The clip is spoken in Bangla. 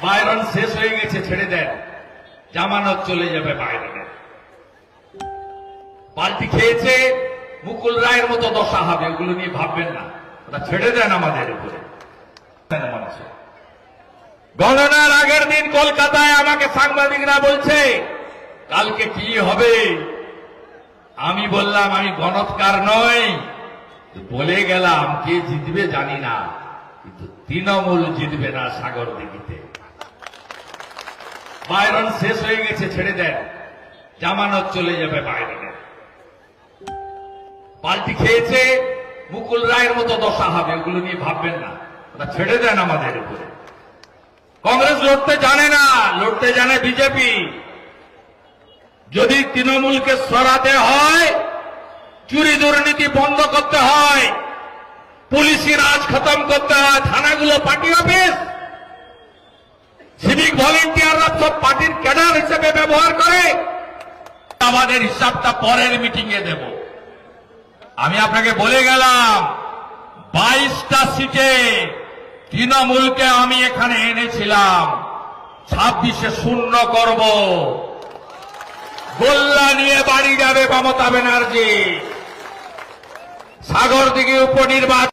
বাইরন শেষ হয়ে গেছে, ছেড়ে দেন, জামানত চলে যাবে বাইরনের। পাল্টি খেয়েছে, মুকুল রায়ের মতো দশা হবে, ওগুলো নিয়ে ভাববেন না, ওটা ছেড়ে দেন আমাদের উপরে। গণনার আগের দিন কলকাতায় আমাকে সাংবাদিকরা বলছে কালকে কি হবে। আমি বললাম আমি গণৎকার নই, বলে গেলাম কে জিতবে জানি না, কিন্তু তৃণমূল জিতবে না সাগর দিঘিতে। বাইরন শেষ হয়ে গেছে, ছেড়ে দেন, জামানত চলে যাবে বাইরনের। পাল্টি খেয়েছে, মুকুল রায়ের মতো দশা হবে, ওগুলো নিয়ে ভাববেন না, ওটা ছেড়ে দেন আমাদের উপরে। কংগ্রেস লড়তে জানে না, লড়তে জানে বিজেপি। যদি তৃণমূলকে সরাতে হয়, চুরি দুর্নীতি বন্ধ করতে হয়, পুলিশি রাজ খতম করতে হয়, থানাগুলো পার্টি অফিস, সিভিক ভলেন্টিয়াররা সব পার্টির ক্যাডার হিসেবে ব্যবহার করে, আমাদের হিসাবটা পরের মিটিং এ দেব। আমি আপনাকে বলে গেলাম 22টা সিটে তৃণমূলকে আমি এখানে এনেছিলাম, 26-এ শূন্য করব। গোল্লা নিয়ে বাড়ি যাবে মমতা ব্যানার্জি। সাগরদিঘি উপনির্বাচন